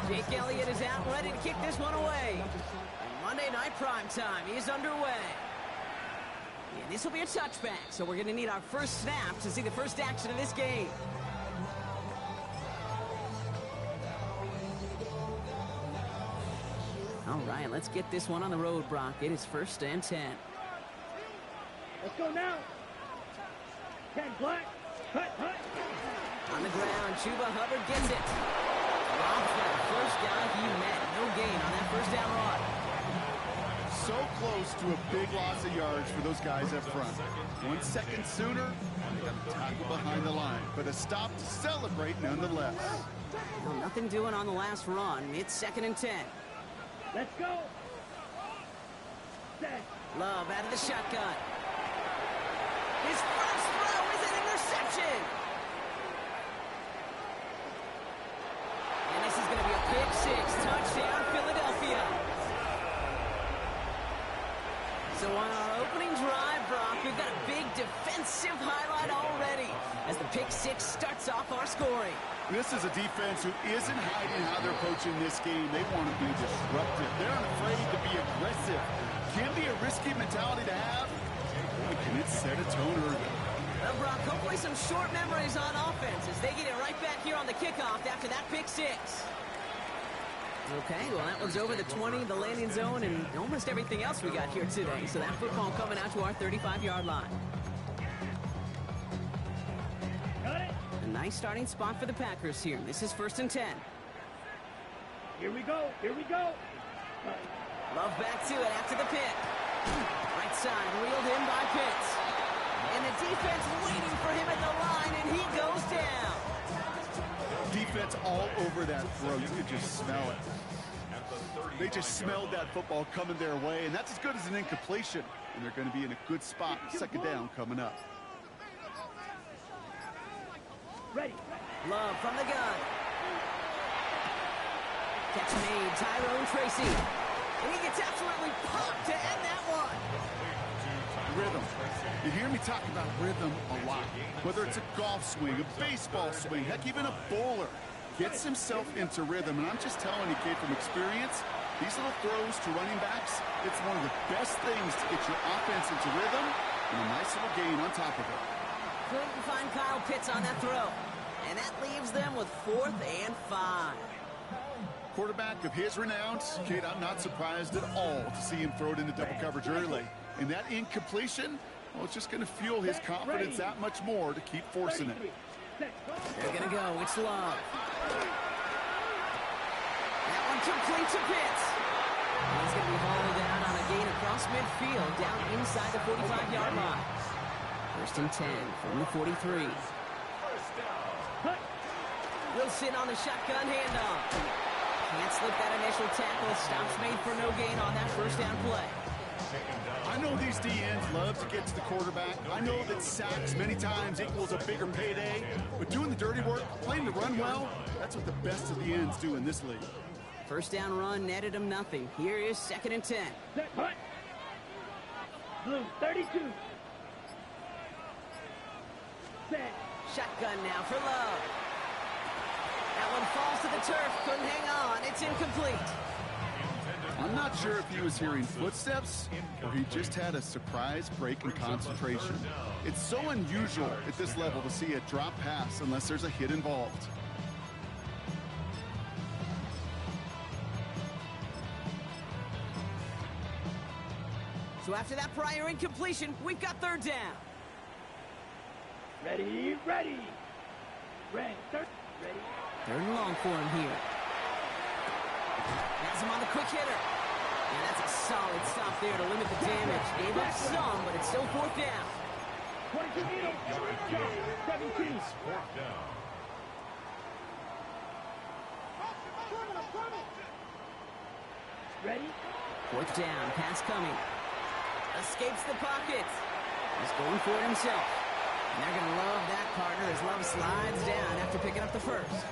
Jake Elliott is out, ready to kick this one away. And Monday Night Primetime is underway. And this will be a touchback, so we're going to need our first snap to see the first action of this game. All right, let's get this one on the road, Brock. It is 1st and 10. Let's go now. 10 black. Hut. On the ground, Chuba Hubbard gets it. Robs that first guy he met. No gain on that first down run. So close to a big loss of yards for those guys up front. 1 second sooner, they got a tackle behind the line. But a stop to celebrate nonetheless. Well, nothing doing on the last run. It's 2nd and 10. Let's go. Set. Love out of the shotgun. His first throw is an interception. And this is going to be a pick six. Touchdown, Philadelphia. So on our opening drive, Brock, we've got a big defensive highlight already as the pick six starts off our scoring. This is a defense who isn't hiding how they're approaching this game. They want to be disruptive. They're not afraid to be aggressive. Can be a risky mentality to have. Boy, can it set a tone early. Well, Brock, hopefully some short memories on offense as they get it right back here on the kickoff after that pick six. Okay, well, that one's over the 20, the landing zone, and almost everything else we got here today. So that football coming out to our 35-yard line. A nice starting spot for the Packers here. This is 1st and 10. Here we go. Love back to it after the pick. Right side, reeled in by Pitts. And the defense waiting for him at the line, and he goes down. Defense all over that throw. You could just smell it. They just smelled that football coming their way, and that's as good as an incompletion. And they're going to be in a good spot. 2nd down coming up. Ready. Love from the gun. Catch made, Tyrone Tracy. And he gets absolutely pumped to end that one. Rhythm. You hear me talk about rhythm a lot. Whether it's a golf swing, a baseball swing, heck, even a bowler gets himself into rhythm. And I'm just telling you, kid, from experience, these little throws to running backs, it's one of the best things to get your offense into rhythm and a nice little gain on top of it. Couldn't find Kyle Pitts on that throw. And that leaves them with 4th and 5. Quarterback of his renown, Kate, I'm not surprised at all to see him throw it into double coverage early. And that incompletion, well, it's just going to fuel his confidence that much more to keep forcing it. They're going to go. It's Love. That one complete to Pitts. He's going to be hauled down on a gain across midfield, down inside the 45-yard line. 1st and 10 from the 43. Wilson on the shotgun handoff. Can't slip that initial tackle. Stops made for no gain on that first down play. I know these DNs love to get to the quarterback. I know that sacks many times equals a bigger payday. But doing the dirty work, playing the run well, that's what the best of the ends do in this league. First down run netted him nothing. Here is 2nd and 10. Set. Punt. Blue 32. Set. Shotgun now for Love. That one falls to the turf. Couldn't hang on. It's incomplete. I'm not sure if he was hearing footsteps or he just had a surprise break in concentration. It's so unusual at this level to see a drop pass unless there's a hit involved. So after that prior incompletion, we've got 3rd down. Ready. Ready. 3rd. Ready. 3rd and long for him here. Has him on the quick hitter. And that's a solid stop there to limit the damage. Gave up some, but it's still 4th down. 22 meters. 17. Ready. 4th down. Pass coming. Escapes the pocket. He's going for it himself. And they're going to love that, partner, as Love slides down after picking up the first.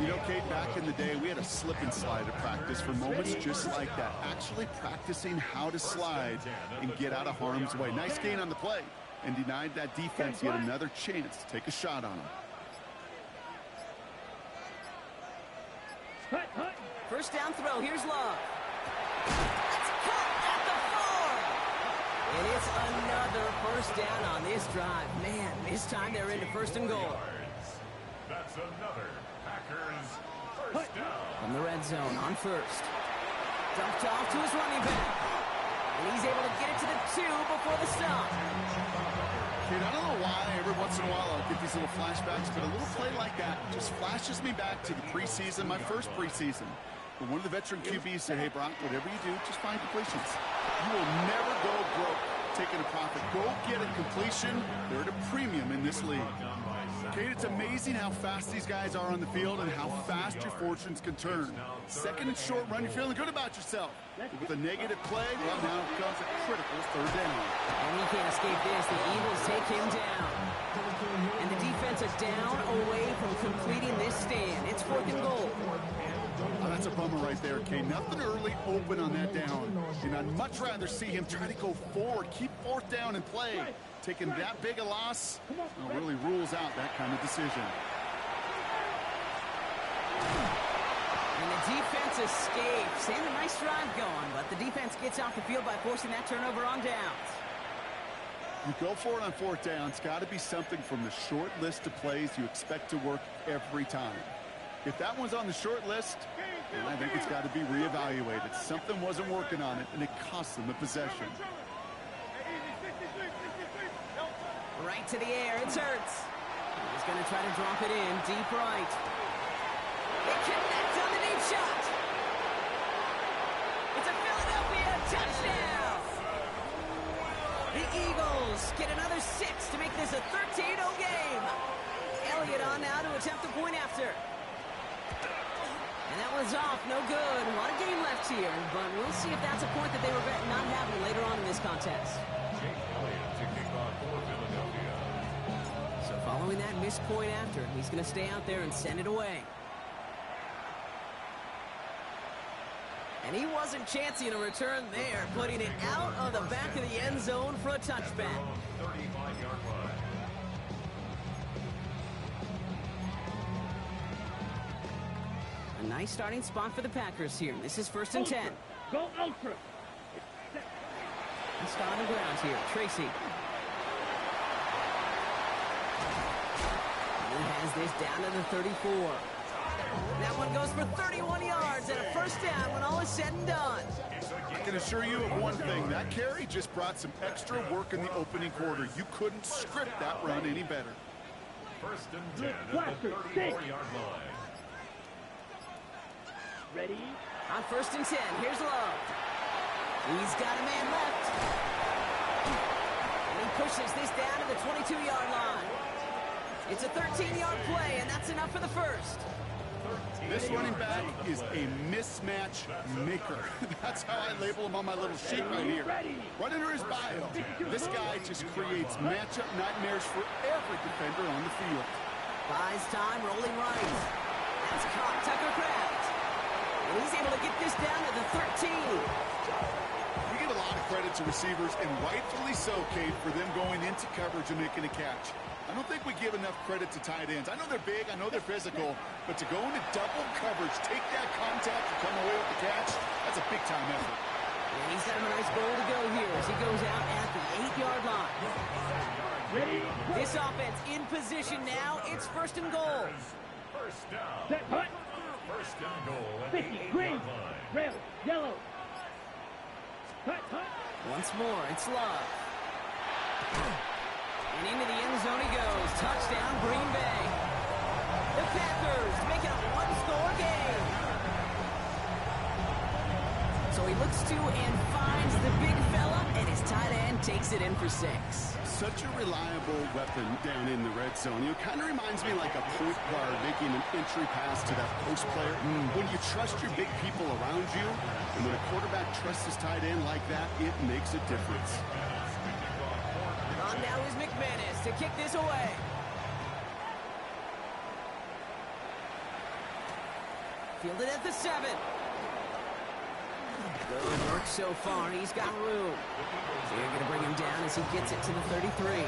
You know, Kate, back in the day, we had a slip and slide at practice for moments just like that. Actually practicing how to slide and get out of harm's way. Nice gain on the play. and denied that defense yet another chance to take a shot on him. First down throw. Here's Love. That's caught at the 4. And it's another first down on this drive. Man, this time they're into first and goal. That's another Packers first down. From the red zone on first. Dumped off to his running back. And he's able to get it to the 2 before the stop. Kid, I don't know why every once in a while I'll get these little flashbacks, but a little play like that just flashes me back to the preseason, my first preseason. When one of the veteran QBs said, hey, Brock, whatever you do, just find completions. You will never go broke taking a profit. Go get a completion. They're at a premium in this league. Kate, it's amazing how fast these guys are on the field and how fast your fortunes can turn. Second and short run, you're feeling good about yourself. But with a negative play, well, now it comes a critical third down. And he can't escape this. The Eagles take him down. And the defense is down away from completing this stand. It's 4th and goal. Oh, that's a bummer right there, Kate. Nothing early open on that down. And I'd much rather see him try to go forward, keep 4th down and play. Taking that big a loss really rules out that kind of decision. And the defense escapes. And a nice drive going, but the defense gets off the field by forcing that turnover on downs. You go for it on 4th down. It's got to be something from the short list of plays you expect to work every time. If that one's on the short list, then I think it's got to be reevaluated. Something wasn't working on it, and it cost them the possession. Right to the air, it's Hurts. He's going to try to drop it in, deep right. They connect on the deep shot. It's a Philadelphia touchdown. The Eagles get another 6 to make this a 13-0 game. Elliott on now to attempt the point after. And that was off, no good. A lot of game left here, but we'll see if that's a point that they were betting not having later on in this contest. So following that missed point after, he's going to stay out there and send it away. And he wasn't chancing a return there, putting it out of the back of the end zone for a touchback. 35-yard line. A nice starting spot for the Packers here. This is 1st and 10. Go ultra. He's on the ground here. Tracy. He has this down to the 34. That one goes for 31 yards and a first down when all is said and done. I can assure you of one thing. That carry just brought some extra work in the opening quarter. You couldn't script that run any better. 1st and 10 at the 34-yard line. Ready? On 1st and 10, here's Love. He's got a man left. And he pushes this down to the 22-yard line. It's a 13-yard play, and that's enough for the first. This running back is a mismatch maker. That's how I label him on my little sheet right here. Right under his bio. This guy just creates matchup nightmares for every defender on the field. Buys time, rolling right. That's caught Tucker Kraft. And he's able to get this down to the 13. We give a lot of credit to receivers, and rightfully so, Kate, for them going into coverage and making a catch. I don't think we give enough credit to tight ends. I know they're big, I know they're physical, but to go into double coverage, take that contact and come away with the catch, that's a big-time effort. And he's got him a nice goal to go here as he goes out at the 8-yard line. Ready? This offense in position now. It's 1st and goal. First down. Set, hut. 1st and goal at 50, the green, 8-yard line. red, yellow. Hut, hut. Once more, it's Love. And into the end zone he goes. Touchdown, Green Bay. The Packers make it a one-score game. So he looks to and finds the big fella, and his tight end takes it in for 6. Such a reliable weapon down in the red zone. It kind of reminds me like a point guard making an entry pass to that post player. When you trust your big people around you, and when a quarterback trusts his tight end like that, it makes a difference. On now is McManus to kick this away. Fielded at the 7. Good work so far. He's got room. So they're going to bring him down as he gets it to the 33.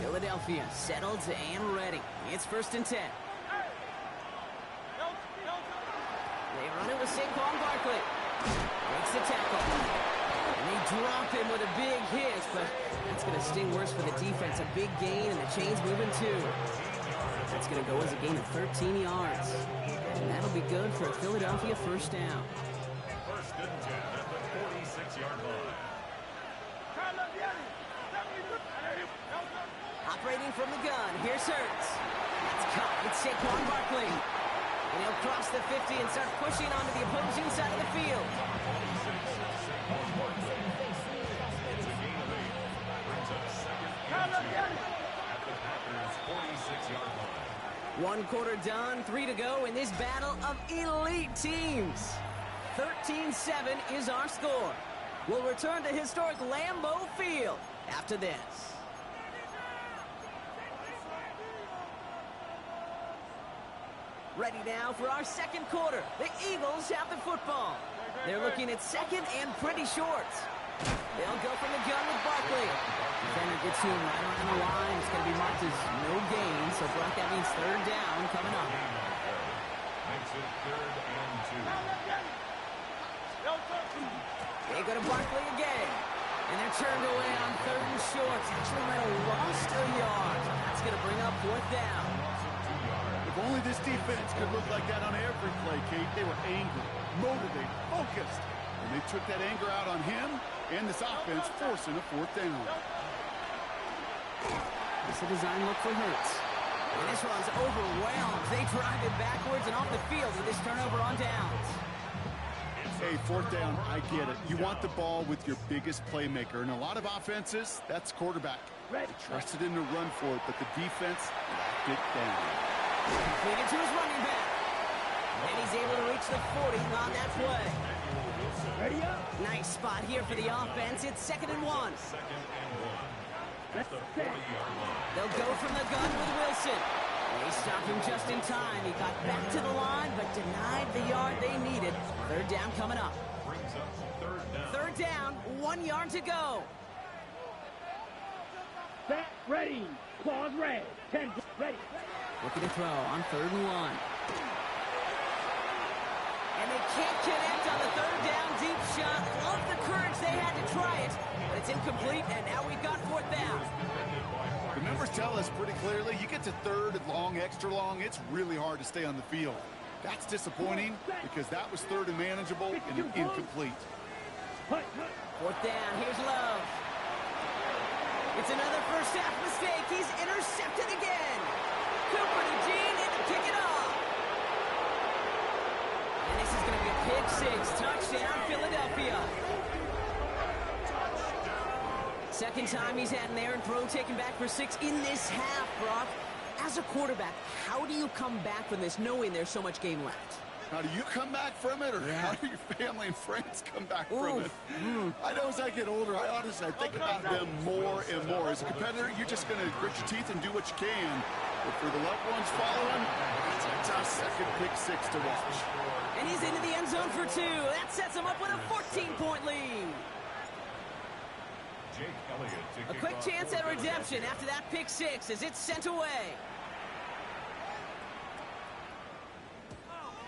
Philadelphia settled and ready. It's 1st and 10. They run it with Saquon Barkley. Makes the tackle. And they drop him with a big hit, but that's going to sting worse for the defense. A big gain, and the chain's moving too. That's going to go as a gain of 13 yards. And that'll be good for a Philadelphia first down. 1st and 10 at the 46-yard line. Operating from the gun, here's Hurts. That's caught with Saquon Barkley. And he'll cross the 50 and start pushing onto the opposing side of the field. It's a gain of 8. Brings up 2nd and 2 at the Packers' 46-yard line. 1 quarter done, 3 to go in this battle of elite teams. 13-7 is our score. We'll return to historic Lambeau Field after this. Ready now for our 2nd quarter. The Eagles have the football. They're looking at 2nd and pretty short. They'll go from the gun with Barkley. Defender gets to him right around the line. It's going to be marked as no gain. So, Brock, that means 3rd down coming up. Makes it 3rd and 2. They go to Barkley again. And they're turned away on 3rd and short. Actually might have lost a yard. That's going to bring up 4th down. If only this defense could look like that on every play, Kate. They were angry, motivated, focused. And they took that anger out on him and this offense, forcing a 4th down. It's a design look for Hurts. And this one's overwhelmed. They drive it backwards and off the field with this turnover on downs. Hey, 4th down, I get it. You want the ball with your biggest playmaker. And a lot of offenses, that's quarterback. They trusted him to run for it, but the defense locked it down. Completed to his running back. And he's able to reach the 40 on that play. Ready up. Nice spot here for the offense. It's 2nd and 1. 2nd and 1. At the 40-yard line. They'll go from the gun with Wilson. They stopped him just in time. He got back to the line, but denied the yard they needed. 3rd down coming up. Brings up 3rd down. 3rd down, 1 yard to go. Set, ready. Claws red. 10, ready. Looking to throw on 3rd and 1. And they can't connect on the 3rd down deep shot. Love the courage they had to try it, but it's incomplete, and now we've got 4th down. The numbers tell us pretty clearly, you get to 3rd and long, extra long, it's really hard to stay on the field. That's disappointing because that was 3rd and manageable and incomplete. 4th down, here's Love. It's another first half mistake. He's intercepted again. Cooper to Jean and to pick it off. And this is going to be a pick 6. Touchdown, Philadelphia. 2nd time he's had an errant throw taken back for 6 in this half, Brock. As a quarterback, how do you come back from this knowing there's so much game left? How do you come back from it, or how do your family and friends come back from it? I know as I get older, I think about them more and more. As a competitor, you're just going to grit your teeth and do what you can. But for the loved ones following, it's a tough 2nd pick 6 to watch. And he's into the end zone for 2. That sets him up with a 14-point lead. A quick chance at redemption after that pick 6 as it's sent away.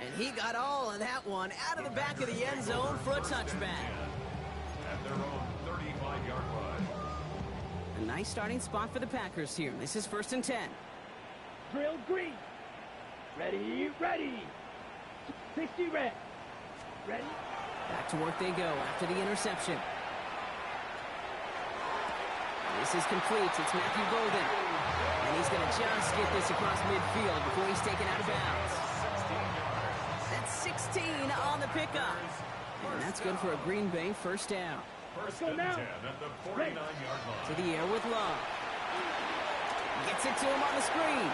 And he got all of that one out of the back of the end zone for a touchback. At their own 35-yard line. A nice starting spot for the Packers here. This is 1st and 10. Drill green. Ready, ready. 60 red. Ready. Back to work they go after the interception. This is complete. It's Matthew Golden. And he's going to just get this across midfield before he's taken out of bounds. That's 16 on the pickup. And that's good for a Green Bay first down. First and 10 at the 49-yard line. To the air with Love. Gets it to him on the screen.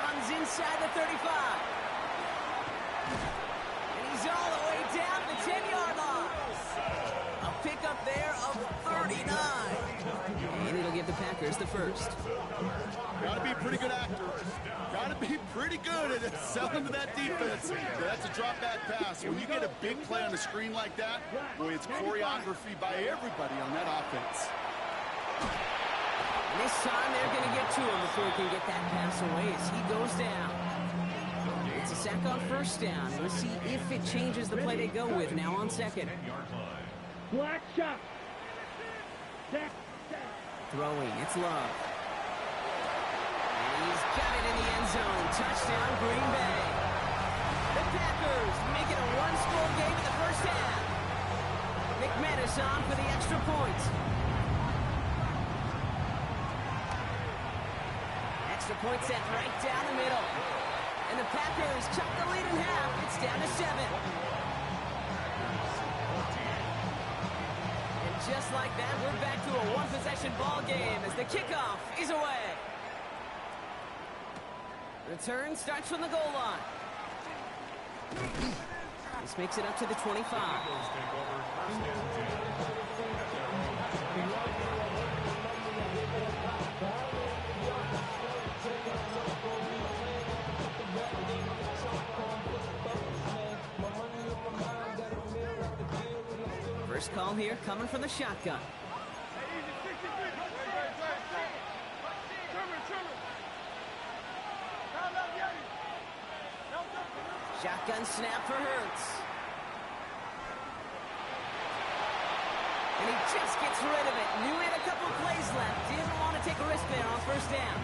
Runs inside the 35. And he's all the way down the 10-yard line. A pickup there of 39. And it'll give the Packers the first. Gotta be a pretty good actor. Gotta be pretty good at selling to that defense. That's a drop back pass. When you get a big play on the screen like that, boy, it's choreography by everybody on that offense. This time they're going to get to him before he can get that pass away as he goes down. It's a sack on first down. We'll see if it changes the play they go with now on second. Black shot. Throwing, it's Love. And he's got it in the end zone. Touchdown, Green Bay. The Packers make it a one-score game in the first half. McManus on for the extra point. Extra point set right down the middle. And the Packers chop the lead in half. It's down to 7. And just like that, we're back to a one-possession ball game as the kickoff is away. Return starts from the goal line. This makes it up to the 25. First call here coming from the shotgun. Shotgun snap for Hurts. And he just gets rid of it. Knew he had a couple plays left. Didn't want to take a risk there on first down.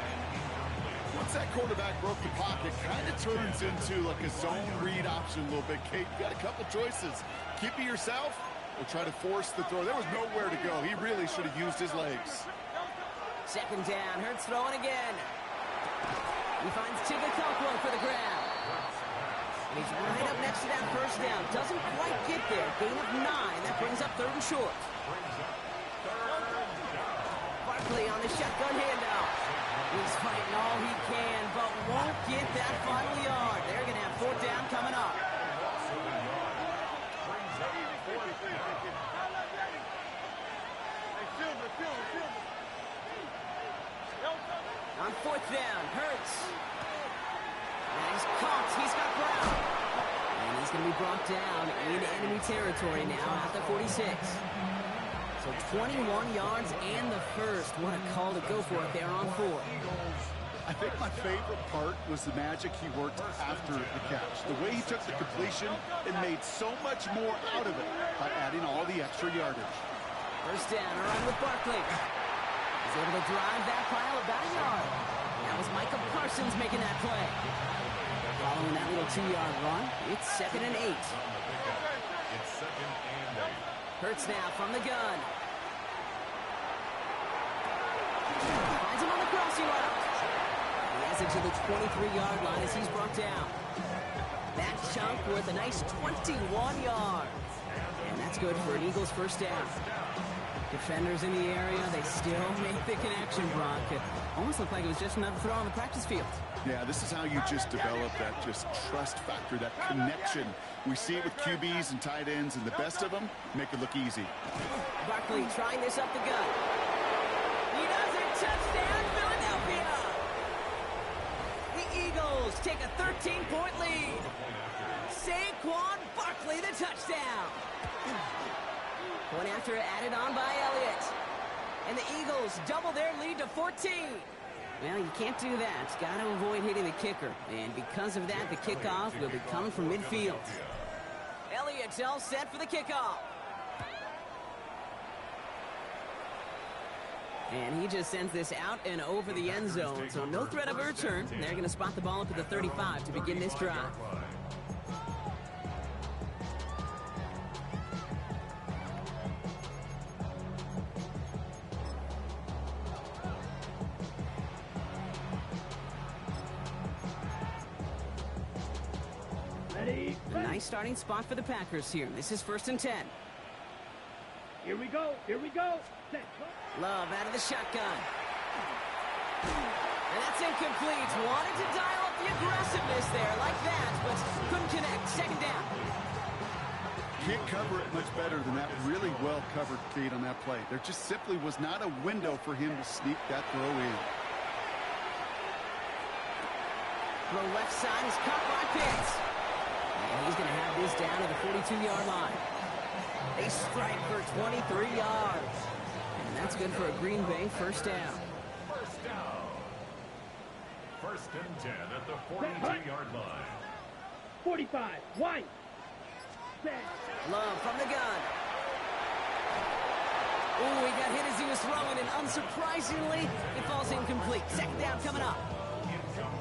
Once that quarterback broke the pocket, kind of turns into like a zone read option a little bit. Kate, you got a couple choices. Keep it yourself or try to force the throw. There was nowhere to go. He really should have used his legs. Second down. Hurts throwing again. He finds Tigakokwo for the grab. And he's right up next to that first down. Doesn't quite get there. Gain of 9. That brings up 3rd and short. Barkley on the shotgun handoff. He's fighting all he can, but won't get that final yard. They're going to have 4th down coming up. On 4th down, Hurts. And he's caught. He's got Brown. And he's going to be brought down in enemy territory now at the 46. So 21 yards and the first. What a call to go for it there on 4. I think my favorite part was the magic he worked after the catch. The way he took the completion and made so much more out of it by adding all the extra yardage. First down, a run with Barkley. He's able to drive that pile about a yard. That was Micah Parsons making that play. Following that little 2-yard run, it's 2nd and 8. It's 2nd and 8. Hurts now from the gun. Finds him on the crossing route. He has it to the 23-yard line as he's brought down. That chunk worth a nice 21 yards. And that's good for an Eagles first down. Defenders in the area, they still make the connection, Brock. It almost looked like it was just another throw on the practice field. Yeah, this is how you just develop that just trust factor, that connection. We see it with QBs and tight ends, and the best of them make it look easy. Barkley trying this up the gut. He does it. Touchdown, Philadelphia. The Eagles take a 13-point lead. Saquon Barkley, the touchdown. Point after added on by Elliott. And the Eagles double their lead to 14. Well, you can't do that. Got to avoid hitting the kicker. And because of that, the kickoff will be coming from midfield. Elliott's all set for the kickoff. And he just sends this out and over the end zone. So no threat of a return. They're going to spot the ball up at the 35 to begin this drive. A nice starting spot for the Packers here. This is 1st and 10. Here we go. Here we go. Love out of the shotgun. And that's incomplete. Wanted to dial up the aggressiveness there like that, but couldn't connect. 2nd down. can't cover it much better than that really well-covered feed on that play. There just simply was not a window for him to sneak that throw in. Throw left side is caught by Pitts. And he's going to have this down to the 42-yard line. They strike for 23 yards. And that's good for a Green Bay first down. First down. First and 10 at the 42-yard line. 45, White. Set. Love from the gun. Ooh, he got hit as he was throwing, and unsurprisingly, it falls incomplete. Second down coming up.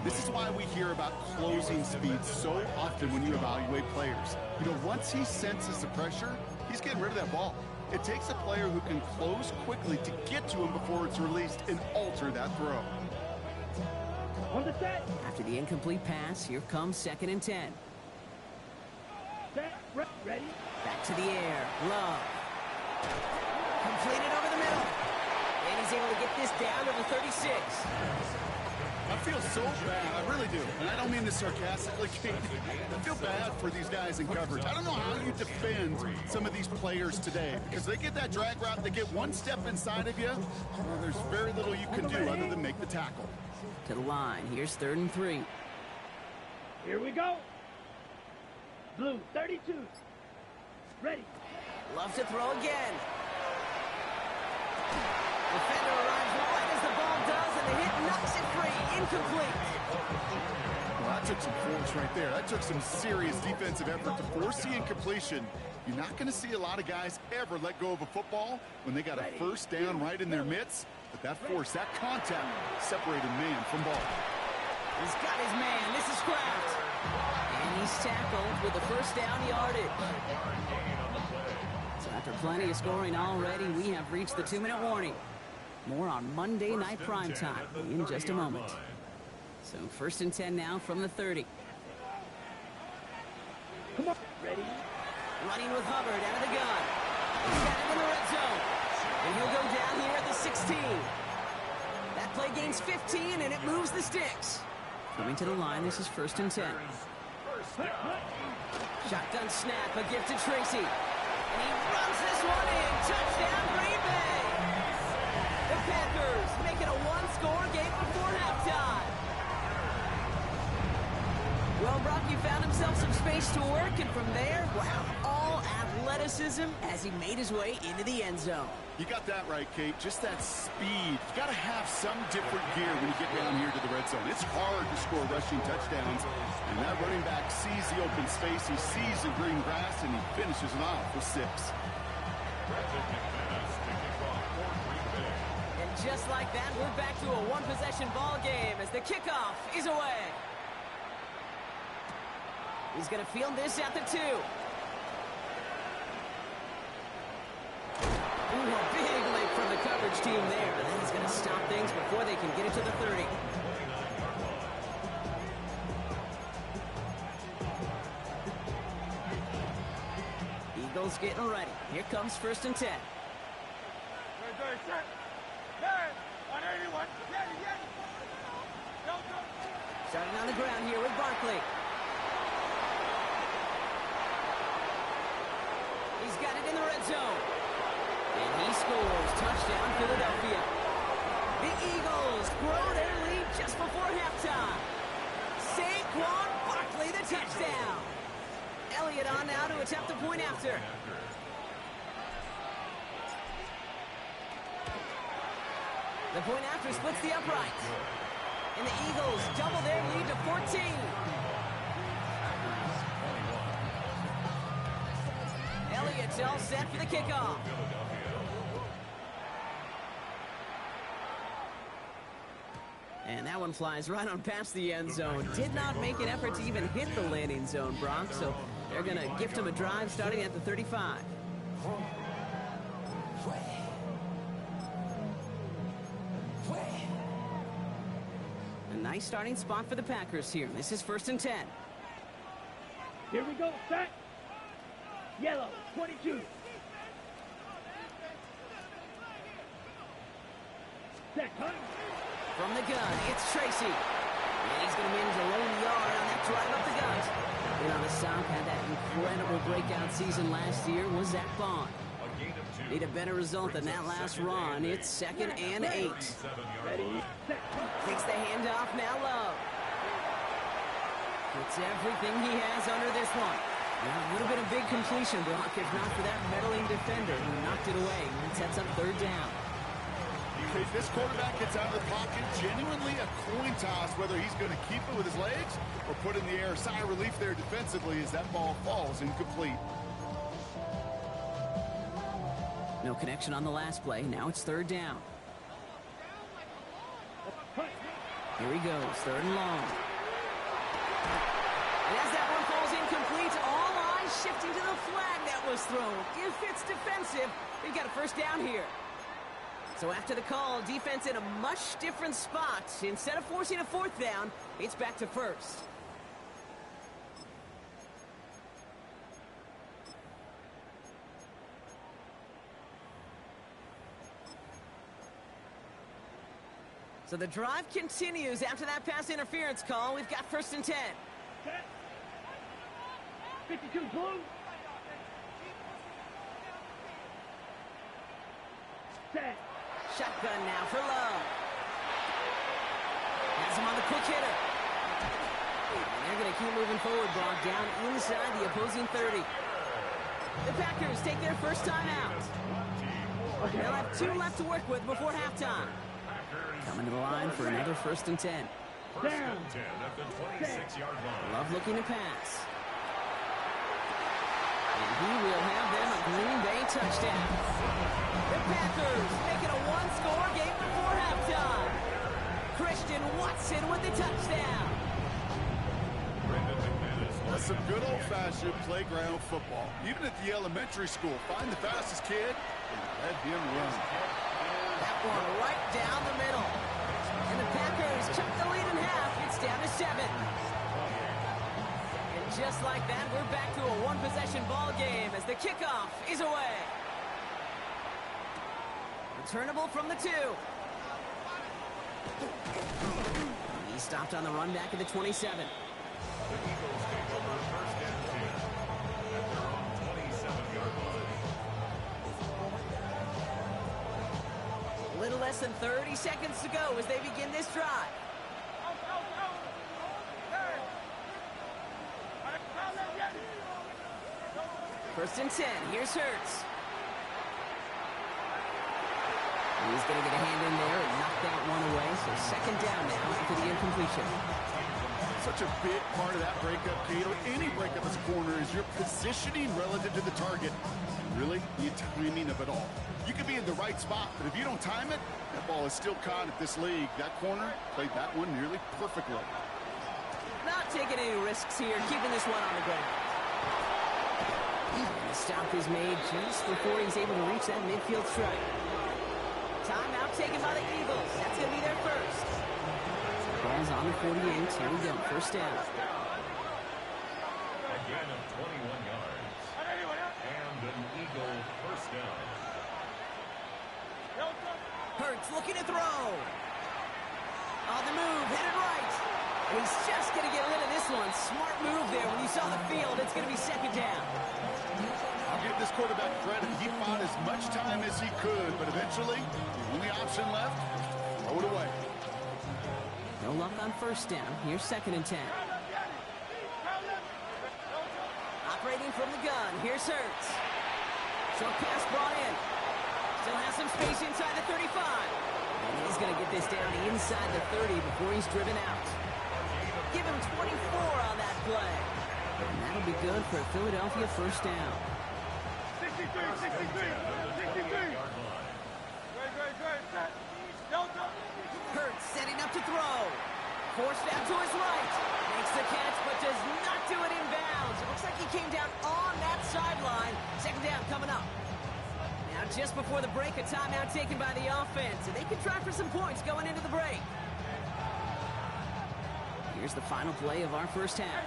This is why we hear about closing speed so often when you evaluate players. You know, once he senses the pressure, he's getting rid of that ball. It takes a player who can close quickly to get to him before it's released and alter that throw. On the set. After the incomplete pass, here comes second and 10. Set. Ready. Back to the air. Love. Completed over the middle. And he's able to get this down to the 36. I feel so bad. I really do. And I don't mean this sarcastically. I feel bad for these guys in coverage. I don't know how you defend some of these players today, because they get that drag route, they get one step inside of you, well, there's very little you can do other than make the tackle. To the line. Here's 3rd and 3. Here we go. Blue, 32. Ready. Love to throw again. Defender arrives right as the ball does, and the hit knocks it free. Incomplete. Well, that took some force right there. That took some serious defensive effort to force the incompletion. You're not going to see a lot of guys ever let go of a football when they got a first down right in their midst. But that force, that contact, separated man from ball. He's got his man. This is Kraft. And he's tackled with the first down yardage. So after plenty of scoring already, we have reached the 2-minute warning. More on Monday Night Primetime in just a moment. So 1st and 10 now from the 30. Come on. Ready. Running with Hubbard out of the gun. He's got it in the red zone. And he'll go down here at the 16. That play gains 15, and it moves the sticks. Coming to the line, this is 1st and 10. Shotgun snap, a gift to Tracy. And he runs this one in. Touchdown, Green Bay. The Packers make it a one-score game before halftime. Well, Rocky found himself some space to work, and from there, wow, all athleticism as he made his way into the end zone. You got that right, Kate. Just that speed. You got to have some different gear when you get down here to the red zone. It's hard to score rushing touchdowns, and that running back sees the open space, he sees the green grass, and he finishes it off with 6. And just like that, we're back to a one-possession ball game as the kickoff is away. He's going to field this at the 2. Ooh, a big lick from the coverage team there. And he's going to stop things before they can get it to the 30. Eagles getting ready. Here comes 1st and 10. Starting on the ground here with Barkley. He's got it in the red zone. And he scores. Touchdown, Philadelphia. The Eagles grow their lead just before halftime. Saquon Barkley, the touchdown. Elliott on now to attempt the point after. The point after splits the uprights. And the Eagles double their lead to 14. Elliott's all set for the kickoff. And that one flies right on past the end zone. Did not make an effort to even hit the landing zone, Brock. So they're going to gift him a drive starting at the 35. A nice starting spot for the Packers here. This is 1st and 10. Here we go. Set. Yellow, 22. Set, huh? From the gun, it's Tracy. And he's going to manage a lone yard on that drive up the gut. In on the stop, had that incredible breakout season last year was Zach Bond. Need a better result than that last run. It's 2nd and 8. Takes the handoff, now Love. Puts everything he has under this one. Now, a little bit of big completion block, if not for that meddling defender who knocked it away. It sets up 3rd down. If this quarterback gets out of the pocket, genuinely a coin toss whether he's going to keep it with his legs or put in the air. Sigh of relief there defensively as that ball falls incomplete. No connection on the last play. Now it's 3rd down. Here he goes, 3rd and long. And as that one falls incomplete, all eyes shifting to the flag that was thrown. If it's defensive, they've got a 1st down here. So after the call, defense in a much different spot. Instead of forcing a 4th down, it's back to 1st. So the drive continues after that pass interference call. We've got 1st and 10. 52 blue. Set. Shotgun now for Love. Has him on the quick hitter. And they're going to keep moving forward, Brock, down inside the opposing 30. The Packers take their first time out. They'll have 2 left to work with before halftime. Coming to the line for another 1st and 10. First and 10 at the 26-yard line. Love looking to pass. And he will have them a Green Bay touchdown. The Packers make it a 1-score game before halftime. Christian Watson with the touchdown. That's some good old-fashioned playground football. Even at the elementary school, find the fastest kid and let him run. That one right down the middle. And the Packers cut the lead in half. It's down to 7. And just like that, we're back to a 1-possession ball game as the kickoff is away. Returnable from the 2. He stopped on the run back at the 27. The Eagles take over 1st and 10 at their own 27-yard line. A little less than 30 seconds to go as they begin this drive. 1st and 10. Here's Hurts. He's going to get a hand in there and knock that one away. So 2nd down now after the incompletion. Such a big part of that breakup, Cato. Any breakup as a corner is your positioning relative to the target. Really, the timing of it all. You could be in the right spot, but if you don't time it, that ball is still caught at this league. That corner played that one nearly perfectly. Not taking any risks here, keeping this one on the ground. And the stop is made just before he's able to reach that midfield strike. Timeout taken by the Eagles. That's going to be their first. Ball's on the 48. Here we go. 1st down. A gain of 21 yards. And an Eagle 1st down. Hurts looking to throw. On the move, headed right. And he's just going to get rid of this one. Smart move there. When you saw the field, it's going to be 2nd down. I'll give this quarterback credit. He fought as much time as he could, but eventually, the only option left, throw it away. No luck on 1st down. Here's 2nd and 10. Operating from the gun. Here's Hurts. Short pass brought in. Still has some space inside the 35. And he's going to get this down inside the 30 before he's driven out. Give him 24 on that play. And that'll be good for a Philadelphia 1st down. 63, 63, 63. Hurts setting up to throw. Forced out to his right. Makes the catch, but does not do it in bounds. It looks like he came down on that sideline. 2nd down coming up. Now, just before the break, a timeout taken by the offense. And they can try for some points going into the break. Here's the final play of our first half.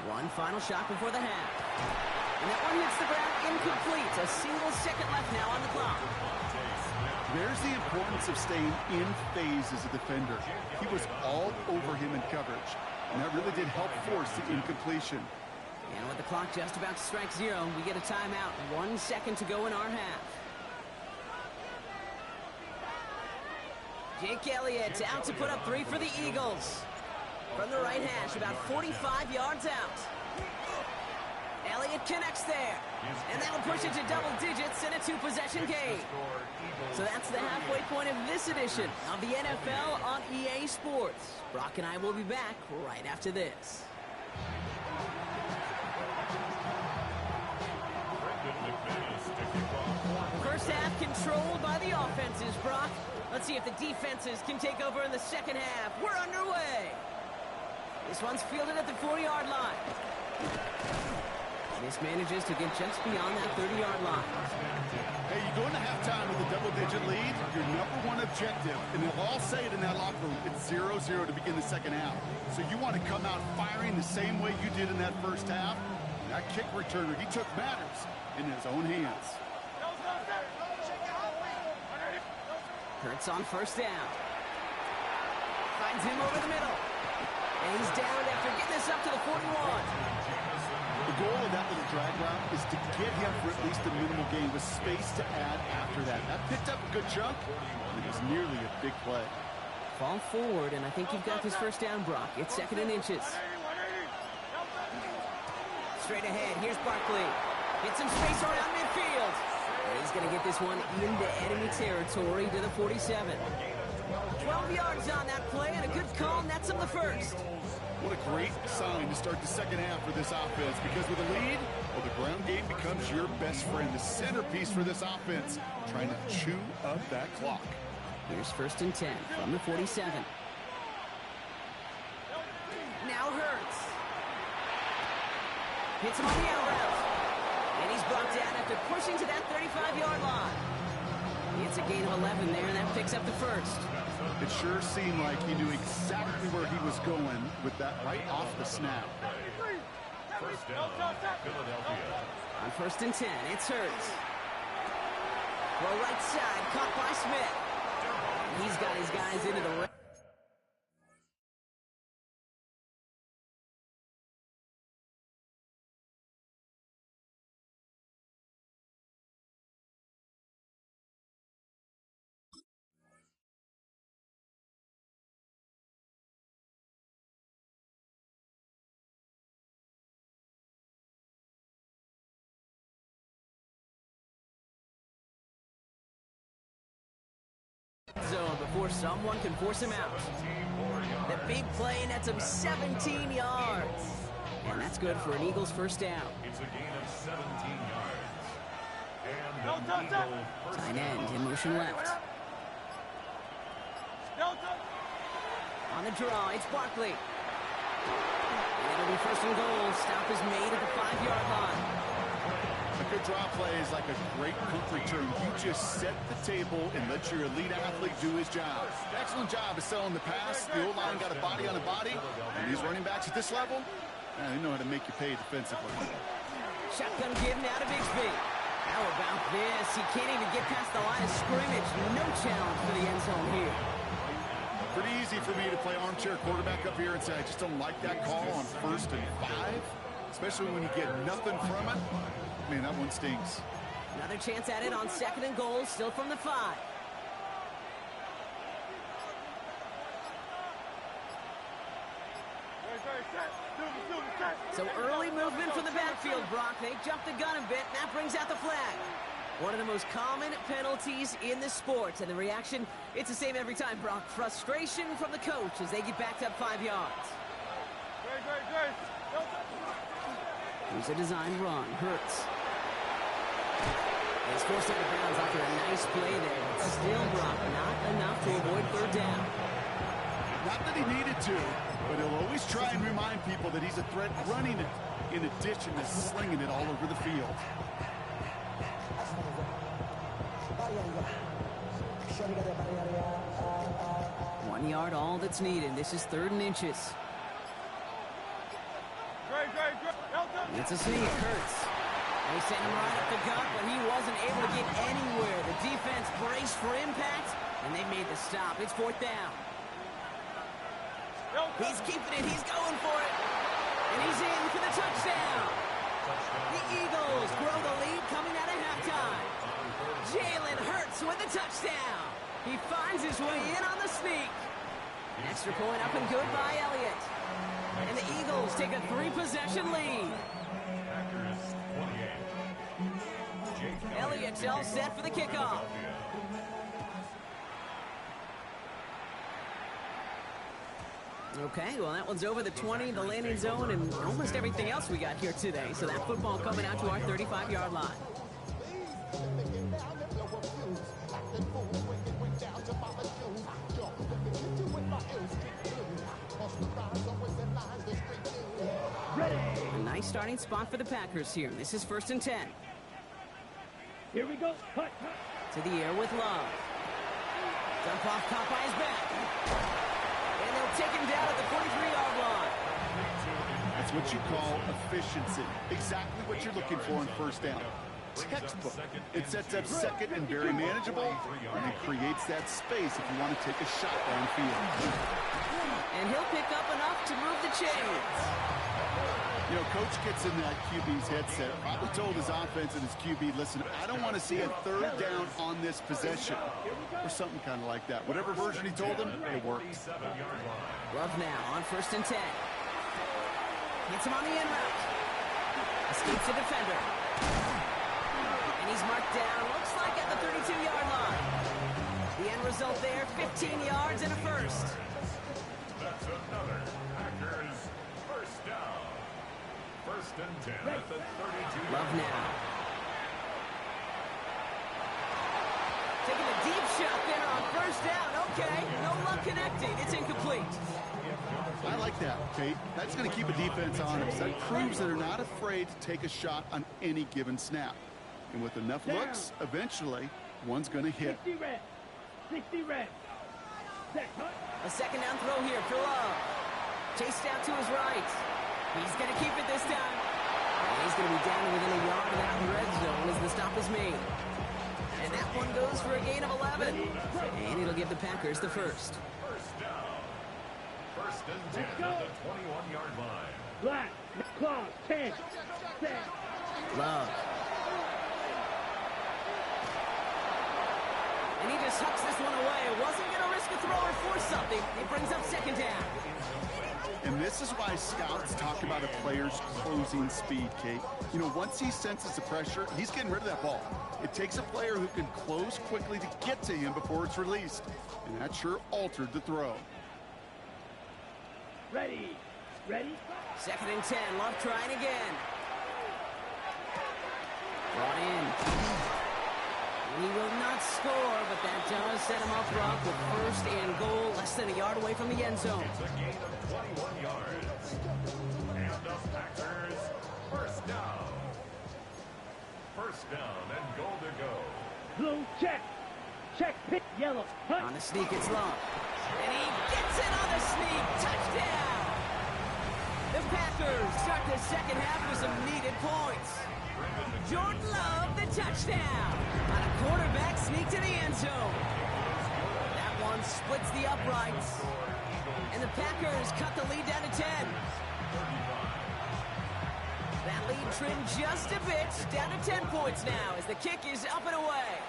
One final shot before the half. And that one hits the ground incomplete. A single second left now on the clock. There's the importance of staying in phase as a defender. He was all over him in coverage, and that really did help force the incompletion. And with the clock just about to strike 0, we get a timeout. 1 second to go in our half. Jake Elliott out to put up 3 for the Eagles. From the right hash, about 45 yards out. Elliott connects there. And that'll push it to double digits in a 2-possession game. So that's the halfway point of this edition of the NFL on EA Sports. Brock and I will be back right after this. First half controlled by the offenses, Brock. Let's see if the defenses can take over in the second half. We're underway. This one's fielded at the 4-yard line. This manages to get just beyond that 30-yard line. Hey, you go into halftime with a double-digit lead, your #1 objective, and they'll all say it in that locker room, it's 0-0 to begin the second half. So you want to come out firing the same way you did in that first half. That kick returner, he took matters in his own hands. Hurts on first down. Finds him over the middle. And he's down after getting this up to the 41. The goal of that little drag route is to get him for at least a minimal gain with space to add after that. That picked up a good chunk, and it was nearly a big play. Fall forward, and I think you've got this first down, Brock. It's 2nd and inches. Straight ahead, here's Barkley. Get some space around midfield. And he's going to get this one into enemy territory to the 47. 12 yards on that play, and a good call nets him the first. What a great sign to start the second half for this offense, because with a lead, well, the ground game becomes your best friend, the centerpiece for this offense, trying to chew up that clock. Here's 1st and 10 from the 47. Now Hurts. Hits him on the out route. And he's brought down after pushing to that 35-yard line. It's a gain of 11 there, and that picks up the first. It sure seemed like he knew exactly where he was going with that right off the snap. First down, Philadelphia. On 1st and 10, it's Hurts. Well, right side, caught by Smith. He's got his guys into the red. Zone before someone can force him out. The big play nets him 17 yards. And that's good for an Eagles first down. It's a gain of 17 yards. And Tight end in motion left. On the draw, it's Barkley. And it'll be 1st and goal. Stop is made at the 5-yard line. A good draw play is like a great punt return. You just set the table and let your elite athlete do his job. Excellent job of selling the pass. The O-line got a body on a body. And these running backs at this level, they know how to make you pay defensively. Shotgun give now to Bigsby. How about this? He can't even get past the line of scrimmage. No challenge for the end zone here. Pretty easy for me to play armchair quarterback up here and say, I just don't like that call on 1st and 5. Especially when you get nothing from it. Man, that one stings. Another chance at it on 2nd and goal, still from the 5. So early movement from the backfield, Brock. They jumped the gun a bit, and that brings out the flag. One of the most common penalties in the sport, and the reaction, it's the same every time, Brock. Frustration from the coach as they get backed up 5 yards. Here's a design run. Hurts. He's forced out of bounds after a nice play there. But still, Brock, not enough to avoid 3rd down. Not that he needed to, but he'll always try and remind people that he's a threat running it in addition to slinging it all over the field. One yard, all that's needed. This is 3rd and inches. It's a sneak. Hurts. They sent him right up the gut, but he wasn't able to get anywhere. The defense braced for impact, and they made the stop. It's 4th down. He's keeping it. He's going for it. And he's in for the touchdown. The Eagles grow the lead coming out of halftime. Jalen Hurts with the touchdown. He finds his way in on the sneak. Extra point up and good by Elliott. And the Eagles take a 3-possession lead. Elliott's all set for the kickoff. Okay, well, that one's over the 20, the landing zone, and almost everything else we got here today. So that football coming out to our 35-yard line. A nice starting spot for the Packers here. This is 1st and 10. Here we go. Cut. To the air with Love. Dump off caught by his back. And they'll take him down at the 43-yard line. That's what you call efficiency. Exactly what you're looking for in 1st down. Textbook. It sets up 2nd and very manageable, and it creates that space if you want to take a shot downfield. And he'll pick up enough to move the chains. You know, Coach gets in that QB's headset, probably told his offense and his QB, listen, I don't want to see a 3rd down on this possession, or something kind of like that. Whatever version he told him, it worked. Love now on 1st and 10. Hits him on the end route. Escapes the defender. And he's marked down, looks like at the 32-yard line. The end result there, 15 yards and a first. That's another Packers 1st down. 1st and 10 at the 32. Love now. Taking a deep shot there on 1st down. Okay, no luck connecting. It's incomplete. I like that, Kate. That's going to keep a defense honest. That proves that they're not afraid to take a shot on any given snap. And with enough looks, eventually, one's going to hit. 60 reps. 60 reps. Set. A 2nd down throw here for Love. Chased out to his right. He's going to keep it this time. And he's going to be down within a yard of that red zone as the stop is made. And that one goes for a gain of 11. And it'll give the Packers the first. 1st down. 1st and 10 at the 21-yard line. Black. Clock. 10. Set. Love. And he just hucks this one away. Wasn't going to risk a throw or force something. It brings up 2nd down. And this is why scouts talk about a player's closing speed, Kate. You know, once he senses the pressure, he's getting rid of that ball. It takes a player who can close quickly to get to him before it's released. And that sure altered the throw. Ready. 2nd and 10. Love trying again. Brought in. And he will not score, but that does set him up rough with 1st and goal, less than a yard away from the end zone. It's a gain of 21 yards. And the Packers 1st down. 1st down and goal to go. Blue check. Check. Pick. Yellow. Hunt. On the sneak, it's Love. And he gets it on the sneak. Touchdown! The Packers start the 2nd half with some needed points. Jordan Love, the touchdown. On a quarterback sneak to the end zone. That one splits the uprights. And the Packers cut the lead down to 10. That lead trimmed just a bit, down to 10 points now as the kick is up and away.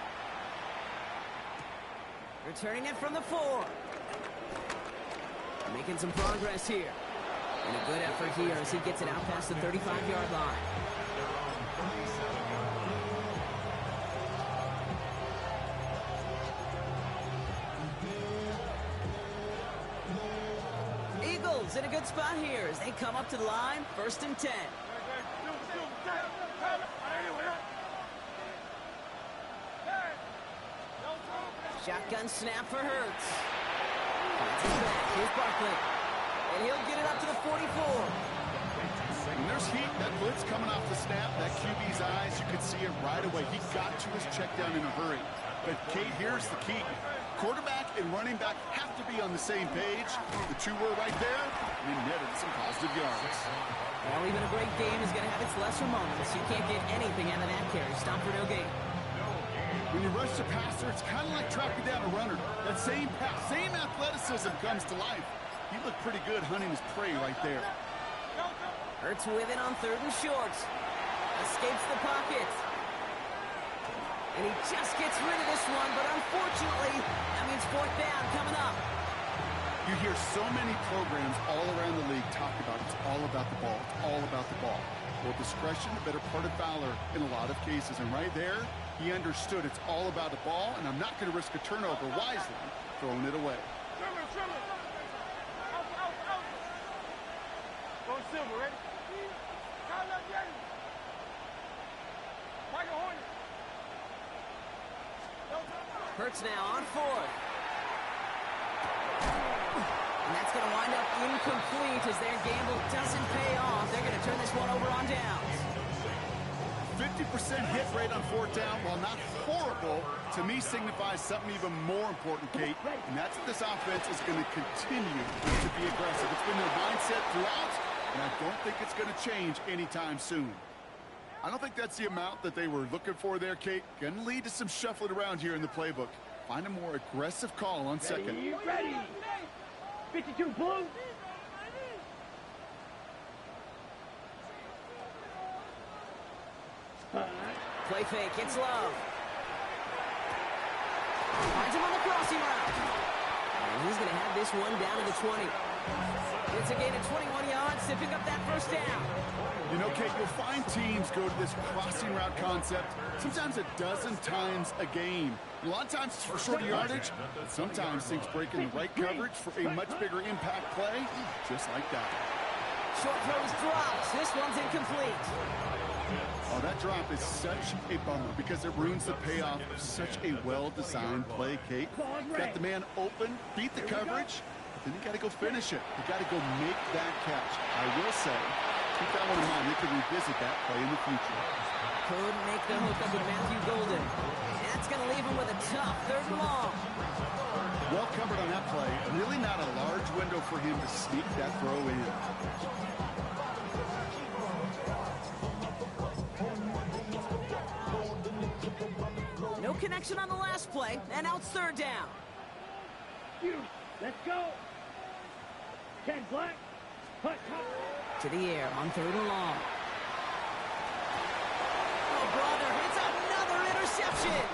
Returning it from the 4. Making some progress here. And a good effort here as he gets it out past the 35-yard line. Eagles in a good spot here as they come up to the line, 1st and 10. Shotgun snap for Hurts. Here's Barkley. And he'll get it up to the 44. And there's heat. That blitz coming off the snap. That QB's eyes, you could see it right away. He got to his check down in a hurry. But, Kate, here's the key. Quarterback and running back have to be on the same page. The two were right there, and he netted some positive yards. Well, even a great game is going to have its lesser moments. You can't get anything out of that carry. Stop for no gain. When you rush the passer, it's kind of like tracking down a runner. That same pass, same athleticism comes to life. He looked pretty good hunting his prey right there. Hurts with it on 3rd and short. Escapes the pocket. And he just gets rid of this one, but unfortunately, that means 4th down coming up. You hear so many programs all around the league talk about it's all about the ball. It's all about the ball. Well, discretion, the better part of valor in a lot of cases. And right there, he understood it's all about the ball, and I'm not going to risk a turnover wisely, throwing it away. Go Silver, ready? Michael Horner. Hurts now on 4th. And that's going to wind up incomplete as their gamble doesn't pay off. They're going to turn this one over on downs. 50% hit rate on 4th down, while not horrible, to me signifies something even more important, Kate, and that's that this offense is going to continue to be aggressive. It's been their mindset throughout, and I don't think it's going to change anytime soon. I don't think that's the amount that they were looking for there, Kate. Going to lead to some shuffling around here in the playbook. Find a more aggressive call on second. Ready. 52 blue. Play fake, it's Love. Finds him on the crossing route. And he's going to have this one down to the 20. It's a gain of 21 yards to pick up that 1st down. You know, Kate, you'll find teams go to this crossing route concept sometimes a dozen times a game. A lot of times it's for short yardage, but sometimes things break in the right coverage for a much bigger impact play, just like that. Short throws dropped. This one's incomplete. Oh, that drop is such a bummer because it ruins the payoff of such a well-designed play, Kate. Got the man open, beat the coverage, but then you got to go finish it. You got to go make that catch. I will say, keep that one in mind. You can revisit that play in the future. Couldn't make the hookup with Matthew Golden. That's going to leave him with a tough 3rd and long. Well covered on that play. Really not a large window for him to sneak that throw in. No connection on the last play, and now it's 3rd down. Let's go. 10 black. Putt. To the air on 3rd and long. Oh, brother, it's another interception.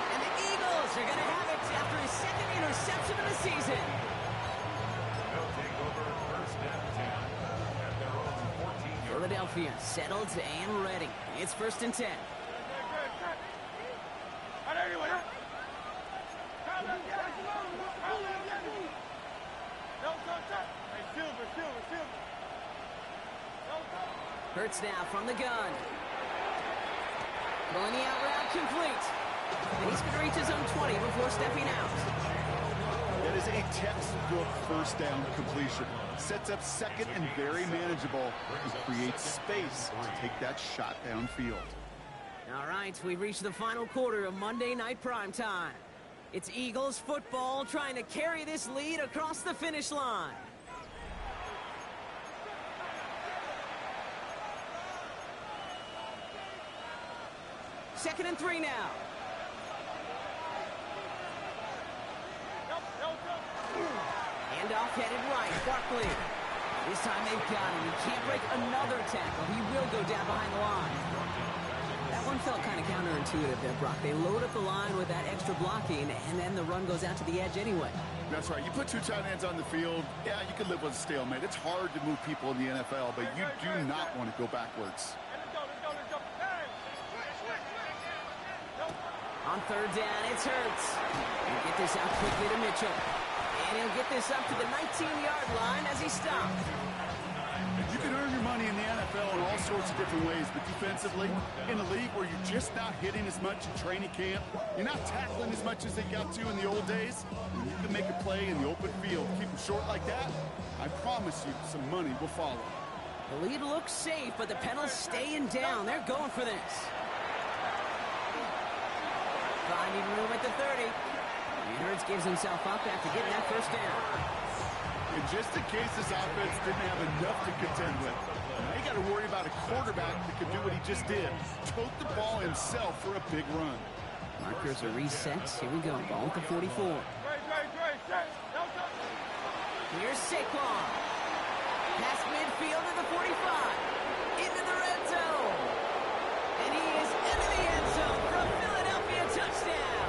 And the Eagles are going to have it after his 2nd interception of the season. They'll take over 1st and 10 at their own 14-yard. Philadelphia settled and ready. It's 1st and 10. Hurts now from the gun. Pulling the out route complete. And he's going to reach his own 20 before stepping out. That is a textbook 1st down completion. Sets up 2nd and very manageable. It creates space to take that shot downfield. All right, we've reached the final quarter of Monday Night Primetime. It's Eagles football trying to carry this lead across the finish line. Second and 3 now. Handoff headed right. Barkley. This time they've got him. He can't break another tackle. He will go down behind the line. That one felt kind of counterintuitive there, Brock. They load up the line with that extra blocking, and then the run goes out to the edge anyway. That's right. You put 2 tight ends on the field, yeah, you can live with a stalemate. It's hard to move people in the NFL, but you do not want to go backwards. On 3rd down, it's Hurts. He'll get this out quickly to Mitchell. And he'll get this up to the 19-yard line as he stopped. You can earn your money in the NFL in all sorts of different ways, but defensively, in a league where you're just not hitting as much in training camp, you're not tackling as much as they got to in the old days, and you can make a play in the open field. Keep them short like that, I promise you some money will follow. The lead looks safe, but the pedal's staying down. They're going for this. Finding room at the 30. And Hurts gives himself up after getting that 1st down. And just in case this offense didn't have enough to contend with, now you got to worry about a quarterback that can do what he just did. Tote the ball himself for a big run. Markers are reset. Here we go. Ball at the 44. Here's Saquon. Past midfield to the 45. Into the red zone. And he is into the end zone for a Philadelphia touchdown.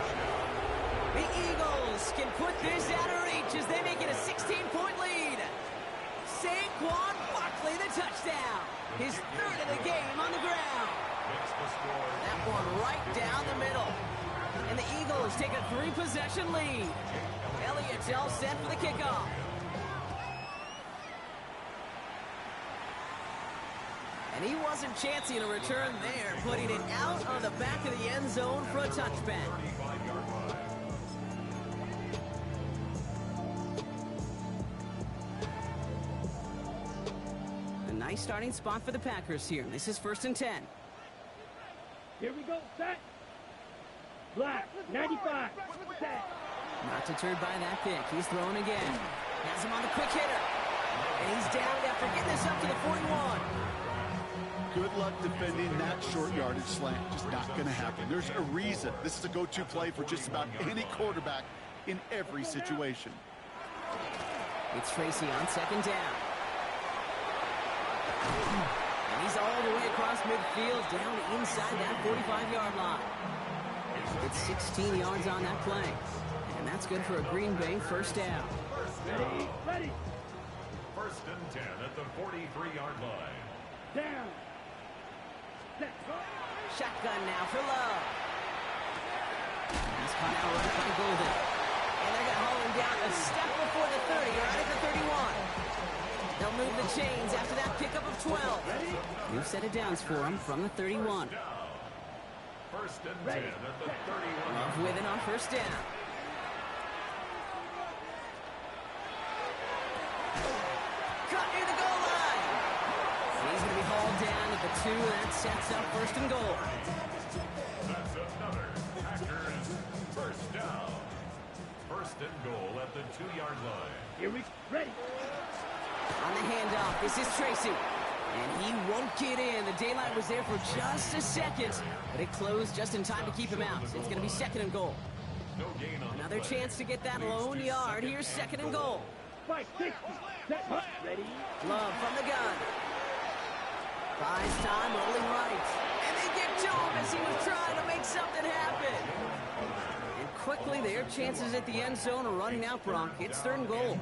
The Eagles can put this out of reach as they make it a 16-point lead. Saquon Barkley, the touchdown. His third of the game on the ground. That one right down the middle. And the Eagles take a 3-possession lead. Elliott's all set for the kickoff. And he wasn't chancing a return there, putting it out on the back of the end zone for a touchback. A nice starting spot for the Packers here. This is 1st and 10. Here we go, set. Black, 95, set. Not deterred by that pick. He's throwing again. Has him on the quick hitter. And he's down after getting this up to the 41. Good luck defending that short yardage slant. Just not going to happen. There's a reason. This is a go-to play for just about any quarterback in every situation. It's Tracy on 2nd down. And he's all the way across midfield down inside that 45-yard line. It's 16 yards on that play. And that's good for a Green Bay 1st down. Ready. 1st and 10 at the 43-yard line. Down. Set. Shotgun now for Love. He's caught out right by Golden. And they're going to haul him down a step before the 30, right at the 31. They'll move the chains after that pickup of 12. New set of downs for him from the 31. 1st and 10 at the 31. Love with it on 1st down. Cut near the goal line. He's going to be hauled down at the 2. That sets up 1st and goal. That's another Packers 1st down. 1st and goal at the 2-yard line. Here we ready. On the handoff, this is Tracy. And he won't get in. The daylight was there for just a second, but it closed just in time to keep him out. It's going to be 2nd and goal. No gain on Another chance to get that lone yard. Here's 2nd and goal. 560. Set. Ready. Love from the gun. Buys time, rolling right. And they get to him as he was trying to make something happen. And quickly, their chances at the end zone are running out, Bronk. It's 3rd and goal.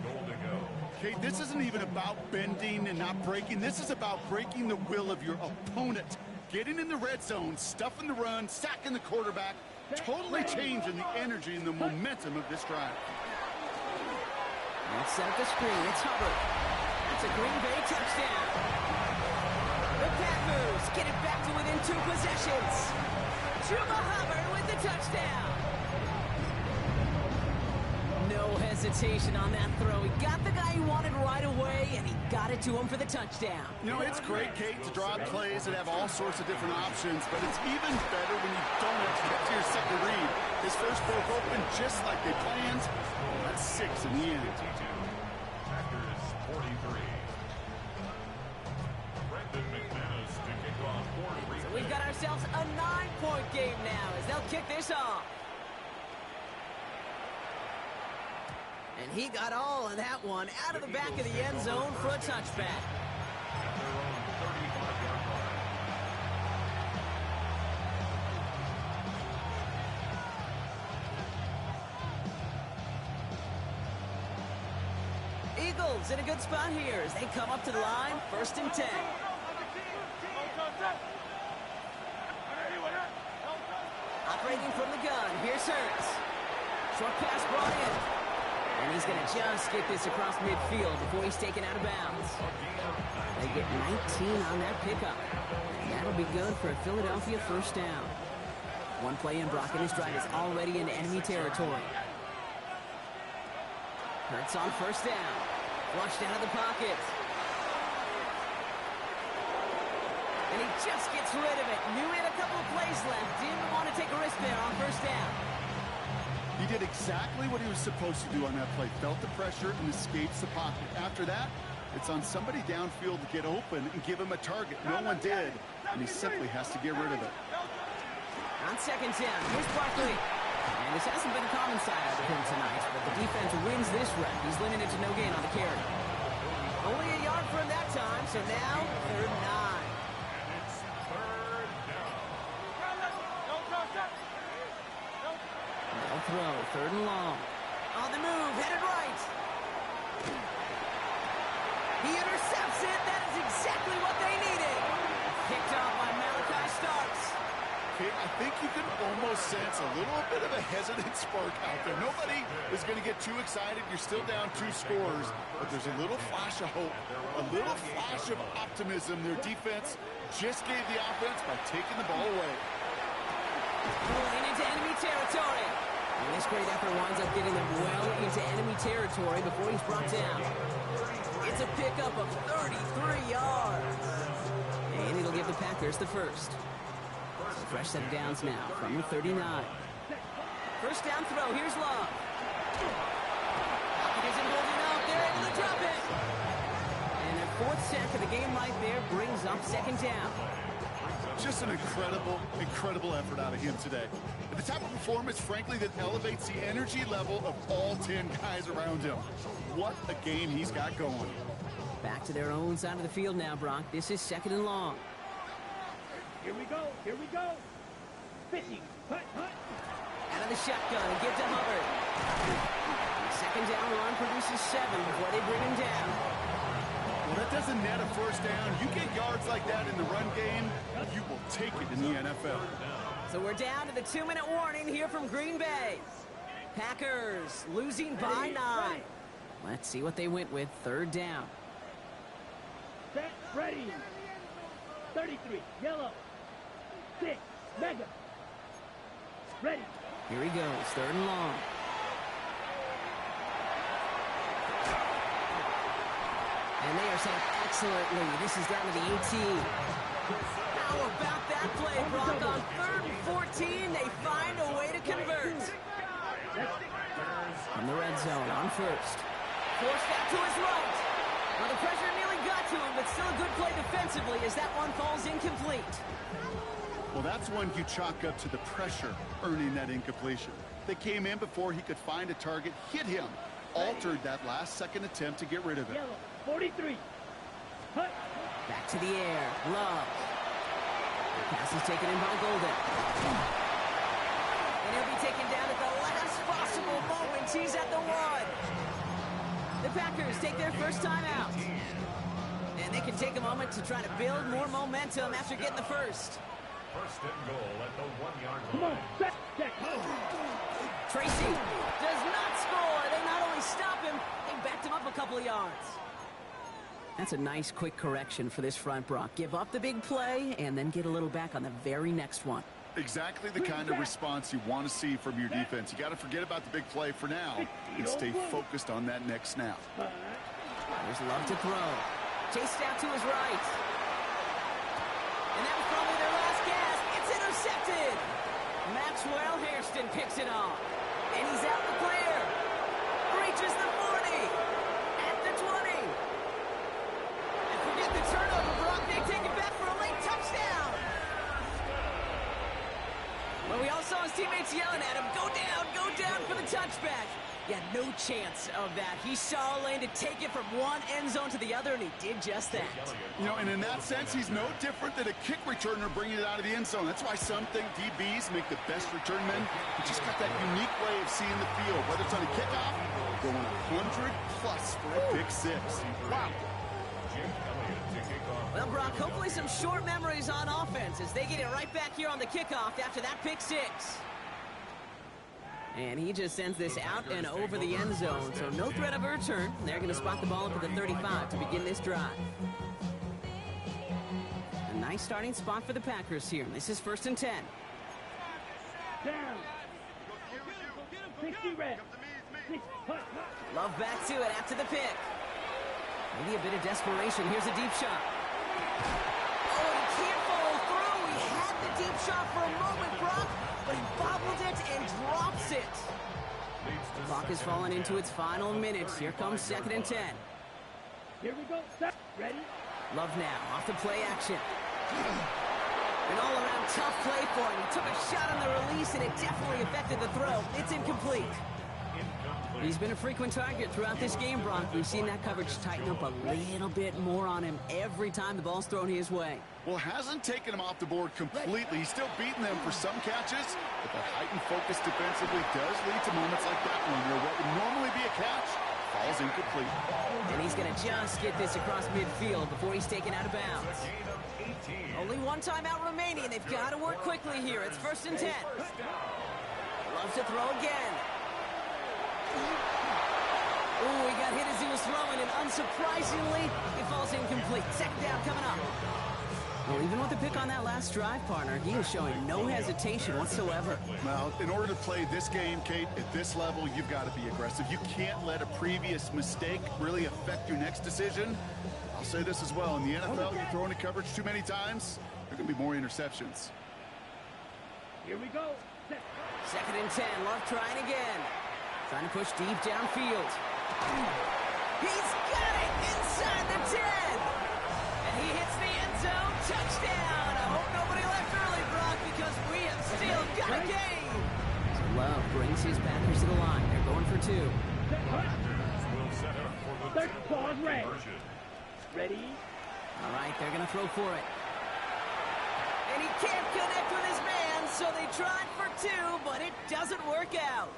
Okay, this isn't even about bending and not breaking. This is about breaking the will of your opponent. Getting in the red zone, stuffing the run, sacking the quarterback, totally changing the energy and the momentum of this drive. Let's set up the screen. It's Hubbard. That's a Green Bay touchdown. The Packers get it back to within 2 possessions. Chuba Hubbard with the touchdown. No hesitation on that throw. He got the guy he wanted right away, and he got it to him for the touchdown. You know, it's great, Kate, to draw up plays that have all sorts of different options, but it's even better when you don't have to get to your second read. His first broke open just like they planned. That's 6 in the end. Packers 43. Brendan McManus to kick off Puerto Rico. So we've got ourselves a 9-point game now as they'll kick this off. And he got all of that one out of the back of the end zone for a touchback. At their own 35-yard line. Eagles in a good spot here as they come up to the line, 1st and 10. Operating from the gun, here's Hurts. Short pass brought in. And he's going to just get this across midfield before he's taken out of bounds. They get 19 on that pickup. And that'll be good for a Philadelphia 1st down. One play in, Brock, and his drive is already in enemy territory. Hurts on 1st down. Flushed out of the pocket. And he just gets rid of it. Knew he had a couple of plays left. Didn't want to take a risk there on 1st down. He did exactly what he was supposed to do on that play. Felt the pressure and escapes the pocket. After that, it's on somebody downfield to get open and give him a target. No one did, and he simply has to get rid of it. On second down, here's Barkley. And this hasn't been a common side out of him tonight, but the defense wins this rep. He's limited to no gain on the carry. Only a yard for him that time, so now 3rd and 9. And it's 3rd down. They'll throw, 3rd and long. On the move, headed right. He intercepts it. That is exactly what they needed. Picked off by Malachi Starks. Okay, I think you can almost sense a little bit of a hesitant spark out there. Nobody is going to get too excited. You're still down 2 scores, but there's a little flash of hope, a little flash of optimism. Their defense just gave the offense by taking the ball away. Rolling into enemy territory. And this great effort winds up getting them well into enemy territory before he's brought down. It's a pickup of 33 yards. And it'll give the Packers the first. So fresh set of downs now from the 39. First down throw. Here's Love. Pocket isn't holding up. They're able to drop it. And their 4th sack of the game right there brings up 2nd down. Just an incredible effort out of him today. At the type of performance, frankly, that elevates the energy level of all 10 guys around him. What a game he's got going. Back to their own side of the field now, Brock. This is 2nd and long. Here we go. Here we go. Fishing. Hut, hut. Out of the shotgun and get to Hubbard. The 2nd down run produces 7 before they bring him down. Well, that doesn't net a first down. You get yards like that in the run game, you will take it in the NFL. So we're down to the 2-minute warning here from Green Bay. Packers losing by 9. Let's see what they went with. 3rd down. Set, ready. 33, yellow. 6, mega. Ready. Here he goes. 3rd and long. And they are set up excellently. This is down to the 18. How about that play, Brock? On 3rd and 14, they find a way to convert. From the red zone on first. Forced out to his right. Well, the pressure nearly got to him, but still a good play defensively as that one falls incomplete. Well, that's one you chalk up to the pressure earning that incompletion. They came in before he could find a target, hit him, altered that last-second attempt to get rid of it. Yellow, 43. Hut. Back to the air. Love. Pass is taken in by Golden. And he'll be taken down at the last possible moment. He's at the 1. The Packers take their first time out. And they can take a moment to try to build more momentum after getting the first. 1st and goal at the 1-yard Come line. on, set, check. Tracy does not score. They not only stop him, they backed him up a couple of yards. That's a nice quick correction for this front, Brock. Give up the big play and then get a little back on the very next one. Exactly the kind of response you want to see from your defense. You got to forget about the big play for now and stay focused on that next snap. There's Love to throw. Chased out to his right. And that was probably their last gasp. It's intercepted. Maxwell Hairston picks it off. And he's out the clear. Reaches the 40. At the 20. And forget the turnover, Brock. They take it back for a late touchdown. Well, we all saw his teammates yelling at him, go down for the touchback. Yeah, no chance of that. He saw a lane to take it from one end zone to the other, and he did just that. You know, and in that sense, he's no different than a kick returner bringing it out of the end zone. That's why some think DBs make the best return men. He just got that unique way of seeing the field, whether it's on a kickoff or going 100+ for a pick 6. Wow. Well, Brock, hopefully some short memories on offense as they get it right back here on the kickoff after that pick 6. And he just sends this out and over the end zone, so no threat of a return. They're going to spot the ball up at the 35 to begin this drive. A nice starting spot for the Packers here. This is 1st and 10. Down. 60 red. 6, hut, hut. Love back to it after the pick. Maybe a bit of desperation. Here's a deep shot. Oh, he can't follow through. He had the deep shot for a moment, Brock, but he bobbled it and drops it. The clock has fallen into its final minutes. Here comes 2nd and 10. Here we go. Set. Ready. Love now off the play action. An all-around tough play for him. He took a shot on the release, and it definitely affected the throw. It's incomplete. He's been a frequent target throughout this game, Brock. We've seen that coverage tighten up a little bit more on him every time the ball's thrown his way. Well, hasn't taken him off the board completely. He's still beating them for some catches, but that heightened focus defensively does lead to moments like that one where what would normally be a catch falls incomplete. And he's going to just get this across midfield before he's taken out of bounds. Only one timeout remaining. They've got to work quickly here. It's 1st and 10. Loves to throw again. Ooh, he got hit as he was throwing, and unsurprisingly, it falls incomplete. 2nd down coming up. Well, even with the pick on that last drive, partner, he is showing no hesitation whatsoever. Well, in order to play this game, Kate, at this level, you've got to be aggressive. You can't let a previous mistake really affect your next decision. I'll say this as well. In the NFL, you throw into coverage too many times, there are going to be more interceptions. Here we go. 2nd and 10. Love trying again. Trying to push deep downfield. He's got it inside the 10. And he hits the end zone. Touchdown. I hope nobody left early, Brock, because we have still got a game. So Love brings his Packers to the line. They're going for 2. Third pause, red. Ready? All right, they're going to throw for it. And he can't connect with his man, so they tried for 2, but it doesn't work out.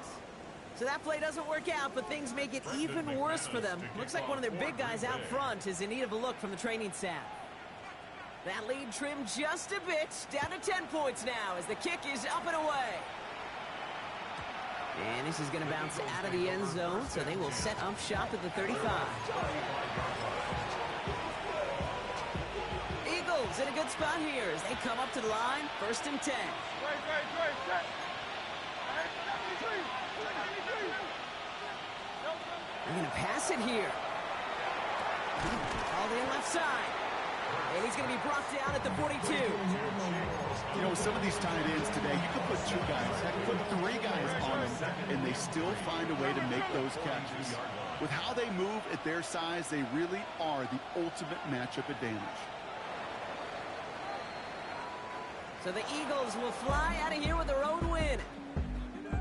So that play doesn't work out, but things make it even worse for them. Looks like one of their big guys out front is in need of a look from the training staff. That lead trimmed just a bit, down to 10 points now as the kick is up and away. And this is going to bounce out of the end zone, so they will set up shop at the 35. Eagles in a good spot here as they come up to the line, 1st and 10. They're going to pass it here. All in left side. And he's going to be brought down at the 42. You know, with some of these tight ends today, you could put 2 guys, heck, put 3 guys on them, and they still find a way to make those catches. With how they move at their size, they really are the ultimate matchup advantage. So the Eagles will fly out of here with their own win.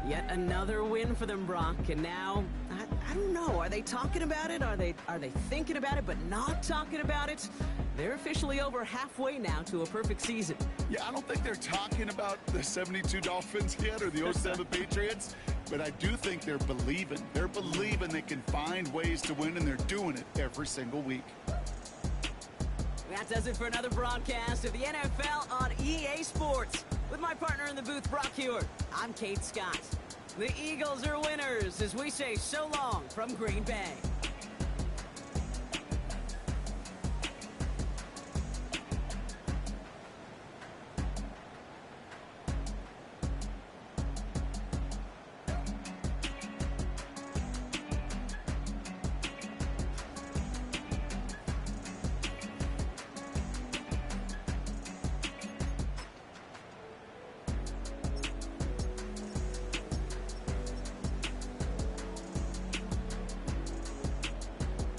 Yet another win for them, Brock. And now, I don't know. Are they talking about it? Are they thinking about it but not talking about it? They're officially over halfway now to a perfect season. Yeah, I don't think they're talking about the 72 Dolphins yet or the 07 Patriots, but I do think they're believing. They're believing they can find ways to win, and they're doing it every single week. That does it for another broadcast of the NFL on EA Sports. With my partner in the booth, Brock Hewitt, I'm Kate Scott. The Eagles are winners as we say so long from Green Bay.